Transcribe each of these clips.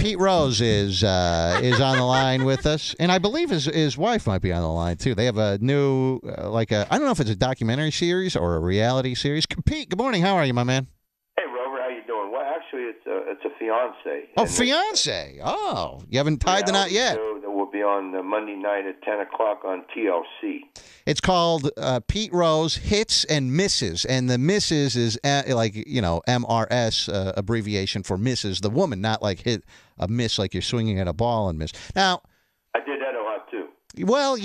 Pete Rose is on the line with us, and I believe his wife might be on the line too. They have a new I don't know if it's a documentary series or a reality series. Pete, good morning. How are you, my man? Hey, Rover, how you doing? Well, actually, it's a fiance. Oh, fiance. Oh, you haven't tied the knot yet. Show that will be on Monday night at 10 o'clock on TLC. It's called Pete Rose Hits and Misses, and the misses is MRS, abbreviation for misses, the woman, not like hit a miss like you're swinging at a ball and miss. Now, I did that a lot too. Well,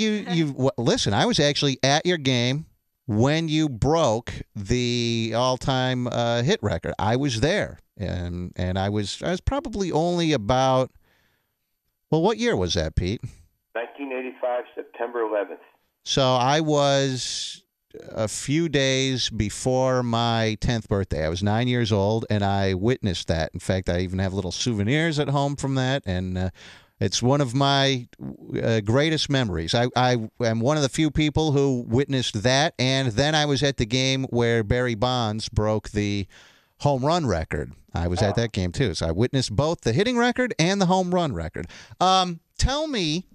listen. I was actually at your game when you broke the all-time hit record. I was there, and I was probably only about. Well, what year was that, Pete? 1985, September 11th. So I was a few days before my 10th birthday. I was 9 years old, and I witnessed that. In fact, I even have little souvenirs at home from that, and it's one of my greatest memories. I am one of the few people who witnessed that, and then I was at the game where Barry Bonds broke the home run record. I was at that game, too, so I witnessed both the hitting record and the home run record. Tell me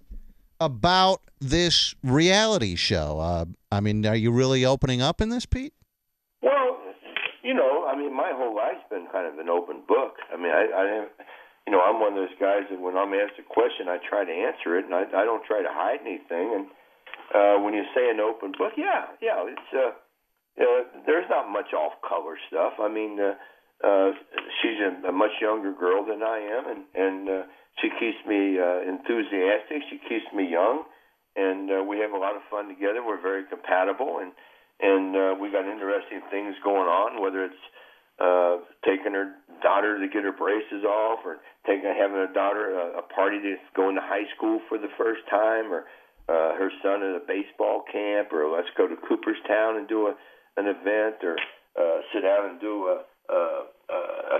about this reality show. I mean, are you really opening up in this, Pete? Well, my whole life's been kind of an open book. I mean, I'm one of those guys that when I'm asked a question, I try to answer it, and I don't try to hide anything. And when you say an open book, it's there's not much off-color stuff. I mean, she's a much younger girl than I am, and she keeps me enthusiastic. She keeps me young, and we have a lot of fun together. We're very compatible, and we got interesting things going on, whether it's taking her daughter to get her braces off, or having a daughter a party that's going to high school for the first time, or her son at a baseball camp, or let's go to Cooperstown and do an event, or sit down and do a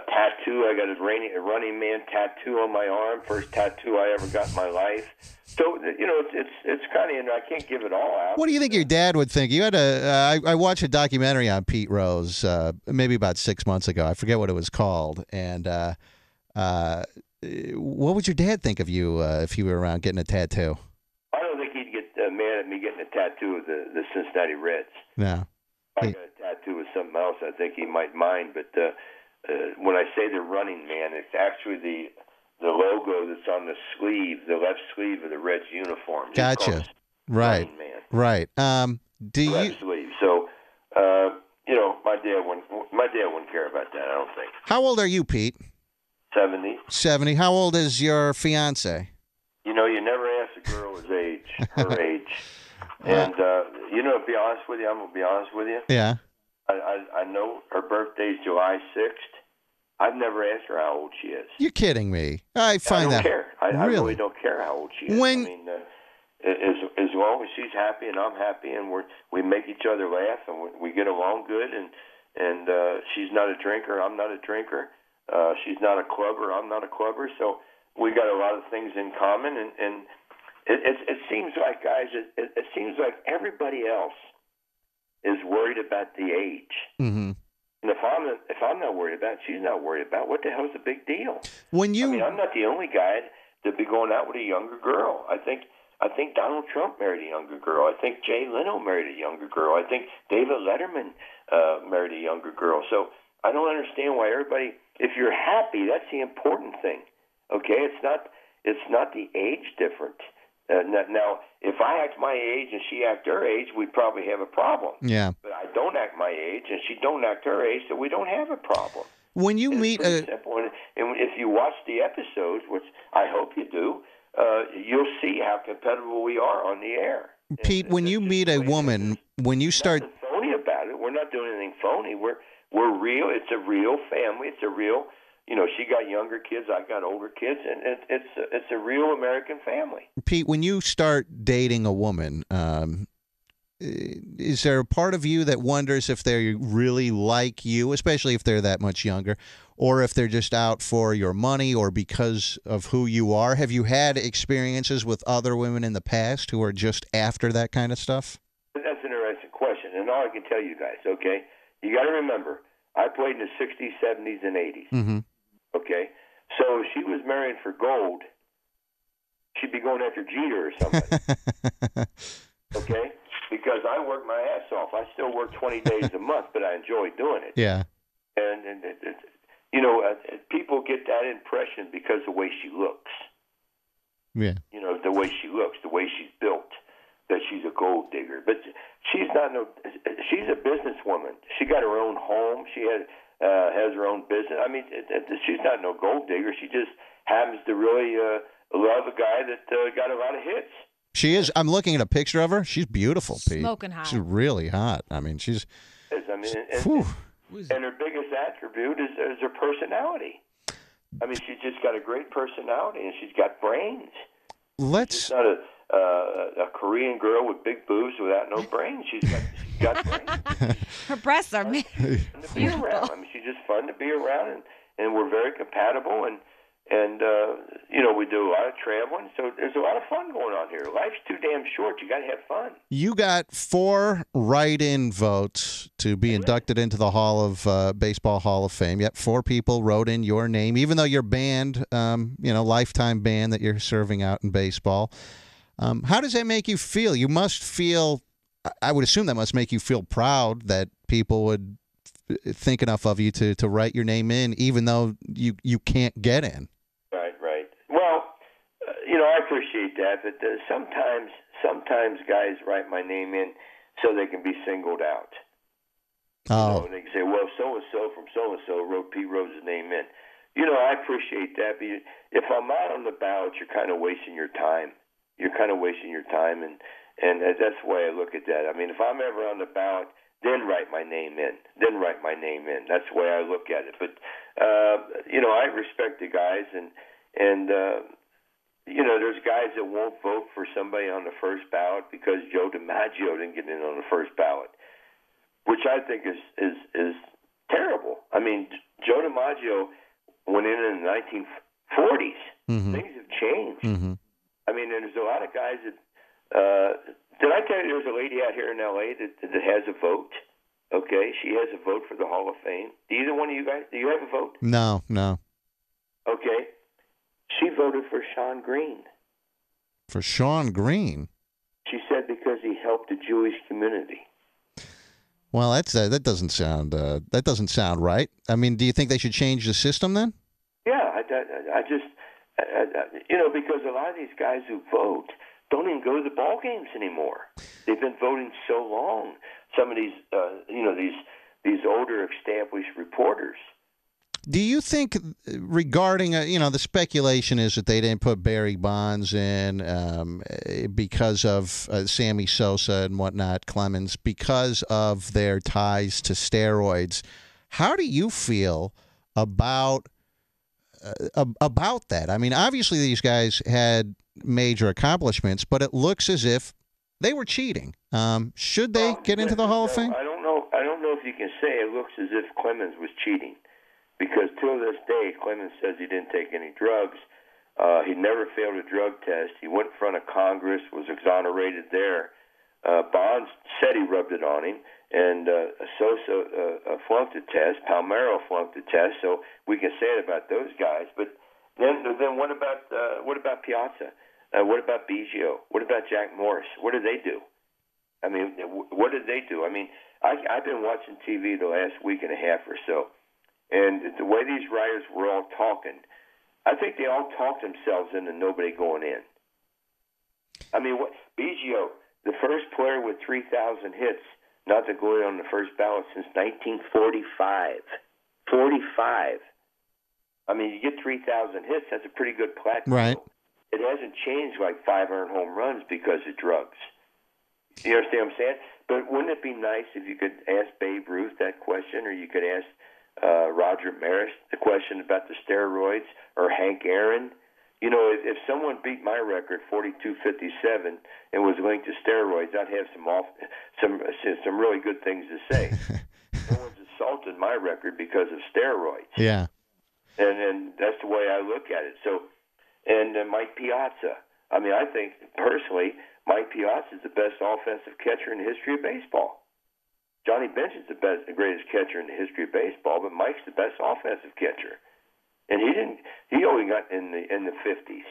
tattoo. I got a Running Man tattoo on my arm, first tattoo I ever got in my life. So it's kind of, I can't give it all out. What do you think your dad would think? You had I watched a documentary on Pete Rose maybe about 6 months ago. I forget what it was called. And what would your dad think of you if you were around getting a tattoo? I don't think he'd get mad at me getting a tattoo of the Cincinnati Reds. No. If I got a tattoo of something else, I think he might mind. But when I say the Running Man, it's actually the logo that's on the sleeve, the left sleeve of the Reds uniform. Gotcha. Right. Running Man. Right. Left sleeve. So, my dad wouldn't care about that, I don't think. How old are you, Pete? 70. 70. How old is your fiance? You never ask a girl her age. And, to be honest with you, I'm going to be honest with you. Yeah. I know her birthday's July 6th. I've never asked her how old she is. You're kidding me. I don't that. care. I really? really don't care how old she is. When... I mean, as long as she's happy and I'm happy, and we make each other laugh, and we get along good, and she's not a drinker, I'm not a drinker. She's not a clubber, I'm not a clubber. So we got a lot of things in common, and it seems like, guys, it seems like everybody else is worried about the age. Mm-hmm. And if I'm not worried about it, she's not worried about it, what the hell's the big deal? I'm not the only guy to be going out with a younger girl. I think Donald Trump married a younger girl. I think Jay Leno married a younger girl. I think David Letterman married a younger girl. So I don't understand why everybody. If you're happy, that's the important thing. Okay, it's not the age difference. Now, if I act my age and she act her age, we'd probably have a problem. Yeah. But I don't act my age and she don't act her age, so we don't have a problem. When you meet simple. And if you watch the episodes, which I hope you do, you'll see how compatible we are on the air. Pete, when you meet a woman, when you start nothing phony about it, we're not doing anything phony. We're real. It's a real family. It's a real. She got younger kids, I got older kids, and it's a real American family. Pete, when you start dating a woman, is there a part of you that wonders if they really like you, especially if they're that much younger, or if they're just out for your money or because of who you are? Have you had experiences with other women in the past who are just after that kind of stuff? That's an interesting question, and all I can tell you guys, okay, you got to remember, I played in the 60s, 70s, and 80s. Mm-hmm. Okay, So if she was marrying for gold, she'd be going after Jeter or somebody. Okay? Because I work my ass off. I still work 20 days a month, but I enjoy doing it. Yeah. And people get that impression because of the way she looks. Yeah. The way she looks, the way she's built, that she's a gold digger. But she's not she's a businesswoman. She got her own home. She has her own business. I mean, she's not no gold digger. She just happens to really love a guy that got a lot of hits. She is. I'm looking at a picture of her. She's beautiful, Pete. Smoking hot. She's really hot. I mean, she's. And her biggest attribute is her personality. I mean, she's just got a great personality, and she's got brains. She's not a Korean girl with big boobs without no brains. She's got brains. Her breasts are beautiful. I mean, she's just fun to be around, and we're very compatible, and we do a lot of traveling, so there's a lot of fun going on here. Life's too damn short. You got to have fun. You got 4 write-in votes to be inducted into the Baseball Hall of Fame. Yep, 4 people wrote in your name, even though you're banned, lifetime ban that you're serving out in baseball. How does that make you feel? You must feel, I would assume that must make you feel proud that people would think enough of you to write your name in, even though you can't get in. Right. Well, I appreciate that, but sometimes guys write my name in so they can be singled out. Oh. And they can say, well, so-and-so from so-and-so wrote Pete Rose's name in. I appreciate that, but if I'm out on the ballot, you're kind of wasting your time. And that's the way I look at that. I mean, if I'm ever on the ballot, then write my name in. That's the way I look at it. But, I respect the guys, and there's guys that won't vote for somebody on the first ballot because Joe DiMaggio didn't get in on the first ballot, which I think is terrible. I mean, Joe DiMaggio went in the 1940s. Mm-hmm. Things have changed. Mm-hmm. I mean, and there's a lot of guys that did I tell you there's a lady out here in L.A. that has a vote? Okay, she has a vote for the Hall of Fame. Do either one of you guys, do you have a vote? No. Okay. She voted for Sean Green. For Sean Green? She said because he helped the Jewish community. Well, that doesn't sound right. I mean, do you think they should change the system then? Yeah, I just because a lot of these guys who vote don't even go to the ball games anymore. They've been voting so long. Some of these, these older established reporters. Do you think, regarding, the speculation is that they didn't put Barry Bonds in because of Sammy Sosa and whatnot, Clemens, because of their ties to steroids. How do you feel about that? I mean, obviously these guys had major accomplishments, but it looks as if they were cheating. Should they get into the Hall of Fame? I don't know if you can say it looks as if Clemens was cheating, because till this day, Clemens says he didn't take any drugs. He never failed a drug test. He went in front of Congress, was exonerated there. Bonds said he rubbed it on him, and Sosa flunked the test. Palmeiro flunked the test, so we can say it about those guys. But then what about Piazza? What about Biggio? What about Jack Morris? What did they do? I mean, what did they do? I mean, I've been watching TV the last week and a half or so, and the way these writers were all talking, I think they all talked themselves into nobody going in. I mean, Biggio, the first player with 3,000 hits not to go in on the first ballot since 1945. 45. I mean, you get 3,000 hits, that's a pretty good plaque. Right. It hasn't changed like 500 home runs because of drugs. You understand what I'm saying? But wouldn't it be nice if you could ask Babe Ruth that question, or you could ask Roger Maris the question about the steroids, or Hank Aaron? You know, if someone beat my record 42-57 and was linked to steroids, I'd have some really good things to say. No one's assaulted my record because of steroids. Yeah. And that's the way I look at it. So, and Mike Piazza. I mean, I think personally, Mike Piazza is the best offensive catcher in the history of baseball. Johnny Bench is the greatest catcher in the history of baseball, but Mike's the best offensive catcher. and he didn't. He only got in the 50s.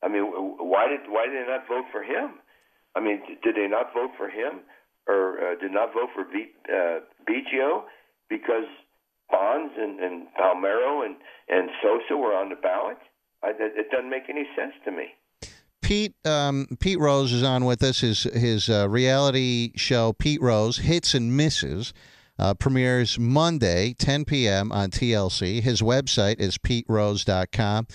I mean, why did they not vote for him? I mean, did they not vote for him, or did not vote for Biggio because Bonds and Palmeiro and Sosa were on the ballot? It doesn't make any sense to me. Pete Rose is on with us. His reality show, Pete Rose Hits and Misses, premieres Monday, 10 p.m. on TLC. His website is PeteRose.com.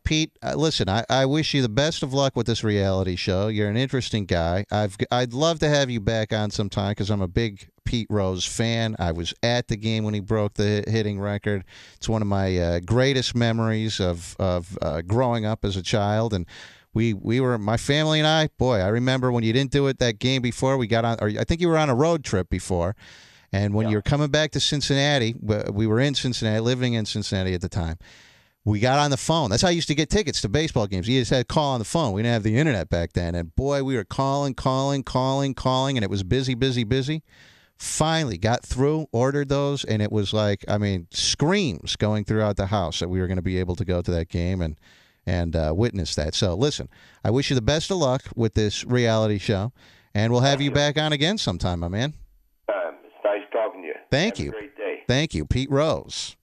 Pete, listen, I wish you the best of luck with this reality show. You're an interesting guy. I'd love to have you back on sometime because I'm a big Pete Rose fan. I was at the game when he broke the hitting record. It's one of my greatest memories of growing up as a child, and we were, my family and I, boy, I remember when you didn't do it that game before. We got on, or I think you were on a road trip before, and when you were coming back to Cincinnati, we were in Cincinnati, living in Cincinnati at the time. We got on the phone. That's how I used to get tickets to baseball games. You just had to call on the phone. We didn't have the internet back then. And, boy, we were calling, and it was busy. Finally got through, ordered those, and it was like, I mean, screams going throughout the house that we were going to be able to go to that game and witness that. So, listen, I wish you the best of luck with this reality show, and we'll have you back on again sometime, my man. It's nice talking to you. Thank you. Have a great day. Thank you. Pete Rose.